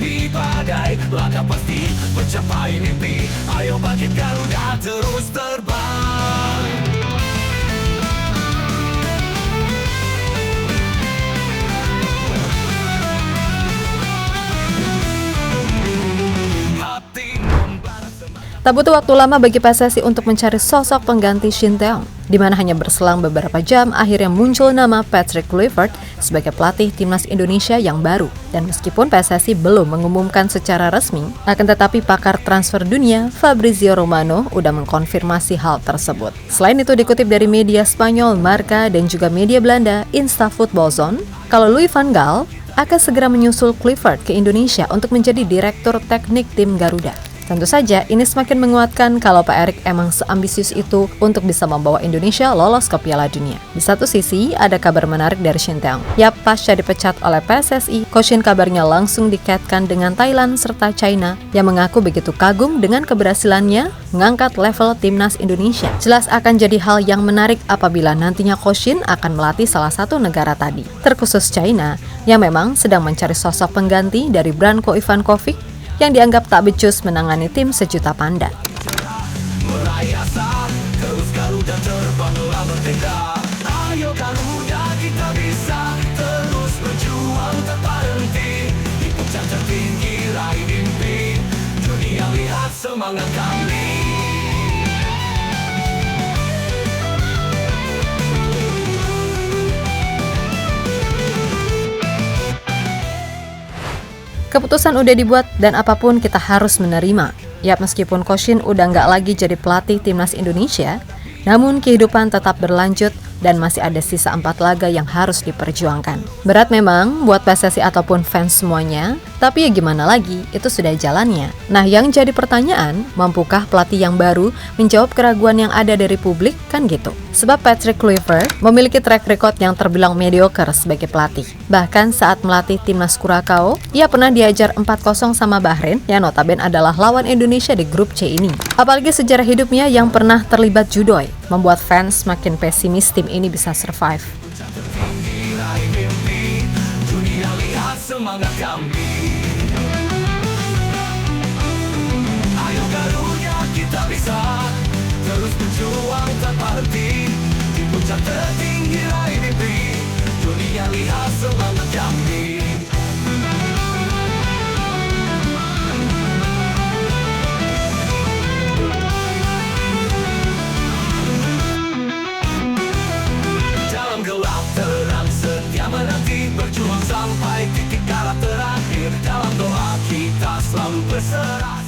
di badai, langkah pasti mencapai mimpi. Ayo bangkit Garuda, terus terbang. Tak butuh waktu lama bagi PSSI untuk mencari sosok pengganti Shin Tae-yong, di mana hanya berselang beberapa jam akhirnya muncul nama Patrick Kluivert sebagai pelatih timnas Indonesia yang baru. Dan meskipun PSSI belum mengumumkan secara resmi, akan tetapi pakar transfer dunia Fabrizio Romano udah mengkonfirmasi hal tersebut. Selain itu dikutip dari media Spanyol Marca dan juga media Belanda Insta Football Zone, kalau Louis van Gaal akan segera menyusul Kluivert ke Indonesia untuk menjadi direktur teknik tim Garuda. Tentu saja, ini semakin menguatkan kalau Pak Erick emang seambisius itu untuk bisa membawa Indonesia lolos ke Piala Dunia. Di satu sisi, ada kabar menarik dari Shin Tae-yong. Yap, pasca dipecat oleh PSSI, Coach Shin kabarnya langsung dikaitkan dengan Thailand serta China yang mengaku begitu kagum dengan keberhasilannya mengangkat level timnas Indonesia. Jelas akan jadi hal yang menarik apabila nantinya Coach Shin akan melatih salah satu negara tadi, terkhusus China, yang memang sedang mencari sosok pengganti dari Branko Ivankovic yang dianggap tak becus menangani tim sejuta panda. Terus Garuda terbanglah berbeda. Ayo Garuda, kita bisa terus berjuang tanpa henti. Di puncak tertinggi raih mimpi, dunia lihat semangat kami. Keputusan udah dibuat dan apapun kita harus menerima. Yap, meskipun Coach Shin udah nggak lagi jadi pelatih timnas Indonesia, namun kehidupan tetap berlanjut dan masih ada sisa 4 laga yang harus diperjuangkan. Berat memang buat PSSI ataupun fans semuanya, tapi ya gimana lagi, itu sudah jalannya. Nah, yang jadi pertanyaan, mampukah pelatih yang baru menjawab keraguan yang ada dari publik? Kan gitu. Sebab Patrick Kluivert memiliki track record yang terbilang mediocre sebagai pelatih. Bahkan saat melatih timnas Curaçao, ia pernah diajar 4-0 sama Bahrain, yang notabene adalah lawan Indonesia di grup C ini. Apalagi sejarah hidupnya yang pernah terlibat judoy, membuat fans makin pesimis tim ini bisa survive. Dunia lihat semangat kami. Ayo Garuda, kita bisa terus berjuang tanpa henti. Di puncak tertinggi raih mimpi, dunia lihat semangat kami. Gelap terang setia menanti, berjuang sampai titik darah terakhir. Dalam doa kita selalu berserah.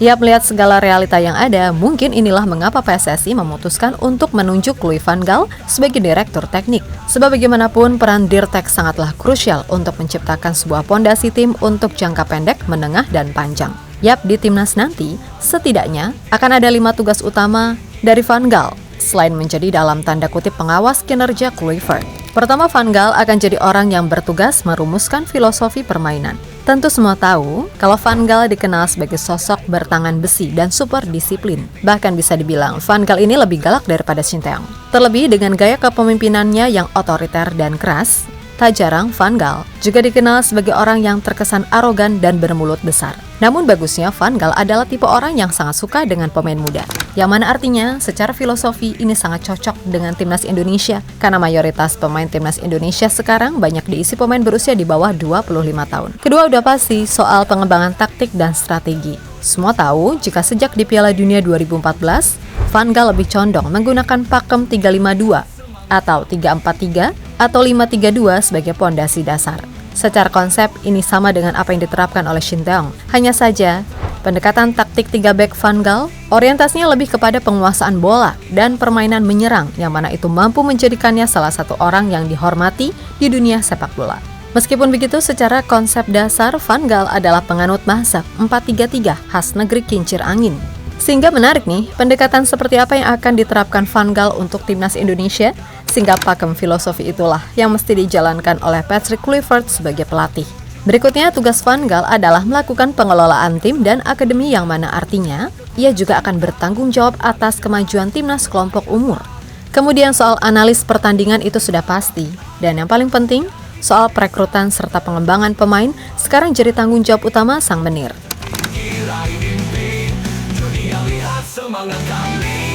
Ia melihat segala realita yang ada, mungkin inilah mengapa PSSI memutuskan untuk menunjuk Louis van Gaal sebagai direktur teknik. Sebab bagaimanapun peran Dirtek sangatlah krusial untuk menciptakan sebuah pondasi tim untuk jangka pendek, menengah, dan panjang. Yap, di timnas nanti, setidaknya akan ada 5 tugas utama dari Van Gaal, selain menjadi dalam tanda kutip pengawas kinerja Kluivert. Pertama, Van Gaal akan jadi orang yang bertugas merumuskan filosofi permainan. Tentu semua tahu kalau Van Gaal dikenal sebagai sosok bertangan besi dan super disiplin. Bahkan bisa dibilang Van Gaal ini lebih galak daripada Shin Tae-yong. Terlebih dengan gaya kepemimpinannya yang otoriter dan keras, tak jarang Van Gaal juga dikenal sebagai orang yang terkesan arogan dan bermulut besar. Namun bagusnya Van Gaal adalah tipe orang yang sangat suka dengan pemain muda. Yang mana artinya secara filosofi ini sangat cocok dengan timnas Indonesia karena mayoritas pemain timnas Indonesia sekarang banyak diisi pemain berusia di bawah 25 tahun. Kedua udah pasti soal pengembangan taktik dan strategi. Semua tahu jika sejak di Piala Dunia 2014, Van Gaal lebih condong menggunakan pakem 352 atau 343 atau 532 sebagai pondasi dasar. Secara konsep, ini sama dengan apa yang diterapkan oleh Shin Tae-yong. Hanya saja, pendekatan taktik 3 back Van Gaal orientasinya lebih kepada penguasaan bola dan permainan menyerang, yang mana itu mampu menjadikannya salah satu orang yang dihormati di dunia sepak bola. Meskipun begitu, secara konsep dasar, Van Gaal adalah penganut mazhab 4-3-3 khas negeri kincir angin. Sehingga menarik nih, pendekatan seperti apa yang akan diterapkan Van Gaal untuk timnas Indonesia, sehingga pakem filosofi itulah yang mesti dijalankan oleh Patrick Kluivert sebagai pelatih. Berikutnya, tugas Van Gaal adalah melakukan pengelolaan tim dan akademi, yang mana artinya ia juga akan bertanggung jawab atas kemajuan timnas kelompok umur. Kemudian soal analis pertandingan itu sudah pasti, dan yang paling penting, soal perekrutan serta pengembangan pemain sekarang jadi tanggung jawab utama sang menir. Raih mimpi, dunia lihat semangat kami.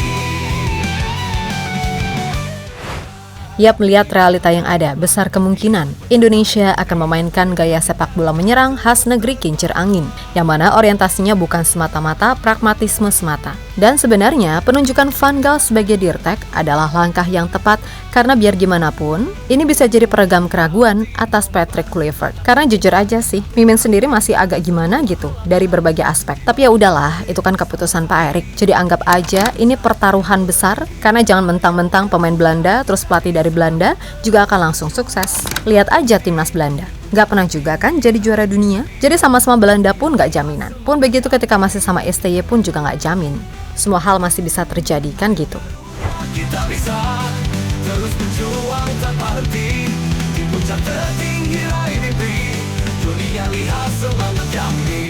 Ia melihat realita yang ada, besar kemungkinan Indonesia akan memainkan gaya sepak bola menyerang khas negeri kincir angin, yang mana orientasinya bukan semata-mata pragmatisme semata. Dan sebenarnya penunjukan Van Gaal sebagai Dirtek adalah langkah yang tepat karena biar gimana pun, ini bisa jadi peredam keraguan atas Patrick Kluivert. Karena jujur aja sih, Mimin sendiri masih agak gimana gitu dari berbagai aspek. Tapi ya udahlah, itu kan keputusan Pak Erik. Jadi anggap aja ini pertaruhan besar karena jangan mentang-mentang pemain Belanda terus pelatih dari Belanda juga akan langsung sukses. Lihat aja timnas Belanda. Nggak pernah juga kan jadi juara dunia. Jadi sama-sama Belanda pun nggak jaminan. Pun begitu ketika masih sama STY pun juga nggak jamin. Semua hal masih bisa terjadi kan gitu. Kita bisa terus berjuang tanpa henti, di puncak tertinggi raih mimpi, dunia lihat semangat kami.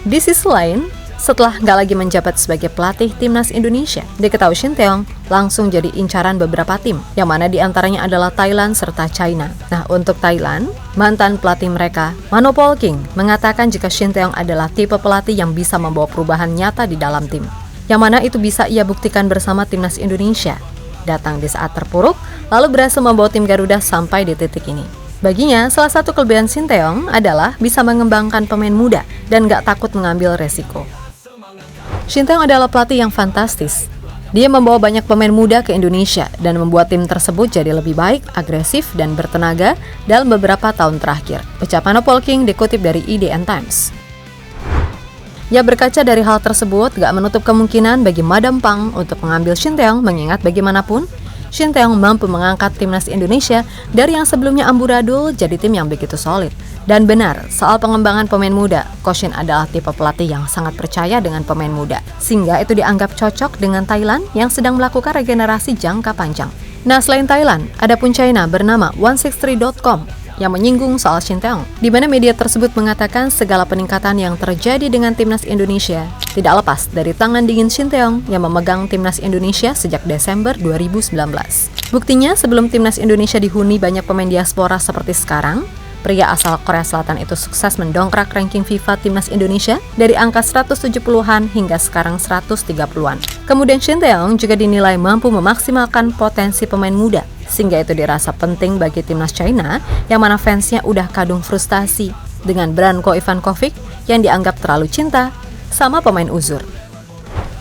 Di sisi lain, setelah nggak lagi menjabat sebagai pelatih timnas Indonesia, diketahui Shin Tae-yong langsung jadi incaran beberapa tim, yang mana diantaranya adalah Thailand serta China. Nah, untuk Thailand, mantan pelatih mereka, Manopol King, mengatakan jika Shin Tae-yong adalah tipe pelatih yang bisa membawa perubahan nyata di dalam tim, yang mana itu bisa ia buktikan bersama timnas Indonesia. Datang di saat terpuruk, lalu berhasil membawa tim Garuda sampai di titik ini. Baginya, salah satu kelebihan Shin Tae-yong adalah bisa mengembangkan pemain muda dan gak takut mengambil resiko. Shin Tae-yong adalah pelatih yang fantastis. Dia membawa banyak pemain muda ke Indonesia dan membuat tim tersebut jadi lebih baik, agresif, dan bertenaga dalam beberapa tahun terakhir. Ucapan Manopol King dikutip dari IDN Times. Ya, berkaca dari hal tersebut, gak menutup kemungkinan bagi Madam Pang untuk mengambil Shin Tae-yong, mengingat bagaimanapun Shin Tae-yong mampu mengangkat timnas Indonesia dari yang sebelumnya amburadul jadi tim yang begitu solid. Dan benar, soal pengembangan pemain muda, Coach Shin adalah tipe pelatih yang sangat percaya dengan pemain muda, sehingga itu dianggap cocok dengan Thailand yang sedang melakukan regenerasi jangka panjang. Nah, selain Thailand, ada pun China bernama 163.com yang menyinggung soal Shin Tae-yong, di mana media tersebut mengatakan segala peningkatan yang terjadi dengan timnas Indonesia tidak lepas dari tangan dingin Shin Tae-yong yang memegang timnas Indonesia sejak Desember 2019. Buktinya, sebelum timnas Indonesia dihuni banyak pemain diaspora seperti sekarang, pria asal Korea Selatan itu sukses mendongkrak ranking FIFA timnas Indonesia dari angka 170-an hingga sekarang 130-an. Kemudian Shin Tae-yong juga dinilai mampu memaksimalkan potensi pemain muda, sehingga itu dirasa penting bagi timnas China yang mana fansnya udah kadung frustasi dengan Branko Ivankovic yang dianggap terlalu cinta sama pemain uzur.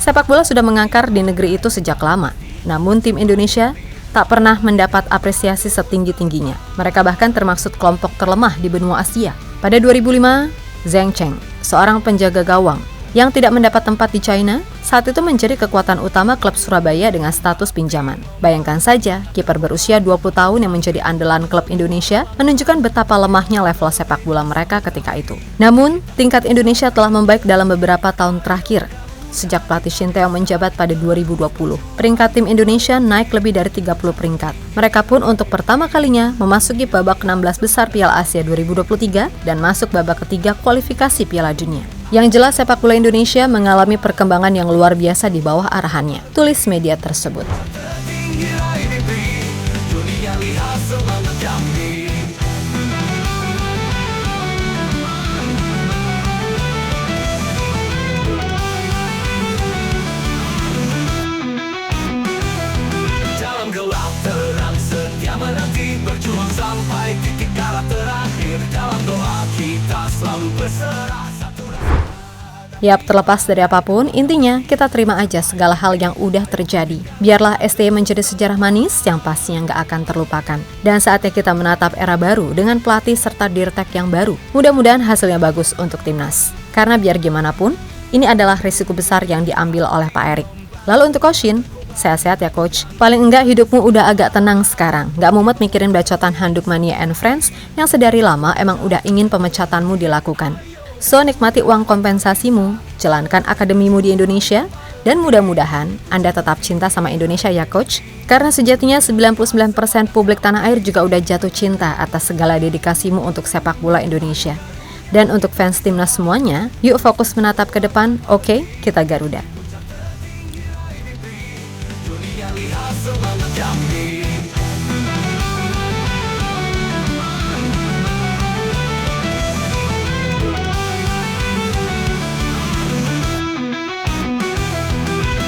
Sepak bola sudah mengangkar di negeri itu sejak lama, namun tim Indonesia tak pernah mendapat apresiasi setinggi-tingginya. Mereka bahkan termasuk kelompok terlemah di benua Asia. Pada 2005, Zheng Cheng, seorang penjaga gawang yang tidak mendapat tempat di China, saat itu menjadi kekuatan utama klub Surabaya dengan status pinjaman. Bayangkan saja, kiper berusia 20 tahun yang menjadi andalan klub Indonesia menunjukkan betapa lemahnya level sepak bola mereka ketika itu. Namun, tingkat Indonesia telah membaik dalam beberapa tahun terakhir. Sejak pelatih Shin Tae-yong menjabat pada 2020, peringkat tim Indonesia naik lebih dari 30 peringkat. Mereka pun untuk pertama kalinya memasuki babak 16 besar Piala Asia 2023 dan masuk babak ketiga kualifikasi Piala Dunia. Yang jelas sepak bola Indonesia mengalami perkembangan yang luar biasa di bawah arahannya, tulis media tersebut. Dalam gelap terang setia menanti, berjuang sampai titik darah terakhir. Dalam doa kita selalu berserah. Yap, terlepas dari apapun, intinya kita terima aja segala hal yang udah terjadi. Biarlah STY menjadi sejarah manis yang pastinya nggak akan terlupakan. Dan saatnya kita menatap era baru dengan pelatih serta dirtek yang baru. Mudah-mudahan hasilnya bagus untuk timnas. Karena biar gimana pun, ini adalah risiko besar yang diambil oleh Pak Erik. Lalu untuk Coach Shin, sehat-sehat ya Coach. Paling enggak hidupmu udah agak tenang sekarang. Nggak mumet mikirin bacotan handuk Mania and Friends yang sedari lama emang udah ingin pemecatanmu dilakukan. So, nikmati uang kompensasimu, jalankan akademimu di Indonesia, dan mudah-mudahan Anda tetap cinta sama Indonesia ya Coach. Karena sejatinya 99% publik tanah air juga udah jatuh cinta atas segala dedikasimu untuk sepak bola Indonesia. Dan untuk fans timnas semuanya, yuk fokus menatap ke depan, oke? Kita Garuda. lihat semangat kami.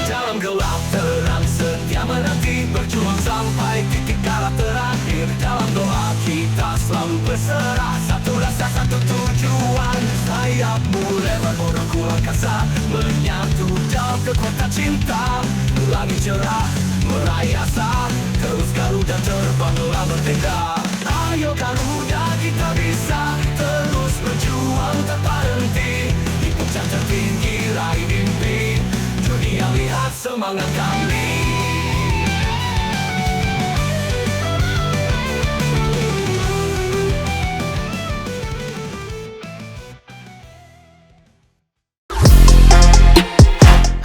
Dalam gelap terang setia menanti, berjuang sampai titik darah terakhir. Dalam doa kita selalu berserah, satu rasa satu tujuan. Sayapmu lebar bodohku angkasa, menyatu dalam kekuatan cinta. Langit cerah meraih asa, terus Garuda terbanglah bertenda. Ayo Garuda kita bisa terus berjuang tanpa henti, di puncak tertinggi raih mimpi. Dunia lihat semangat kami.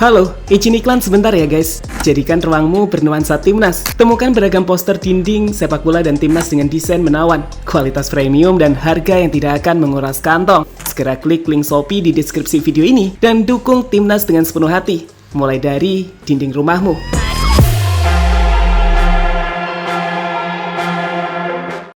Halo, izin iklan sebentar ya guys. Jadikan ruangmu bernuansa Timnas. Temukan beragam poster dinding, sepak bola dan Timnas dengan desain menawan, kualitas premium dan harga yang tidak akan menguras kantong. Segera klik link Shopee di deskripsi video ini dan dukung Timnas dengan sepenuh hati. Mulai dari dinding rumahmu.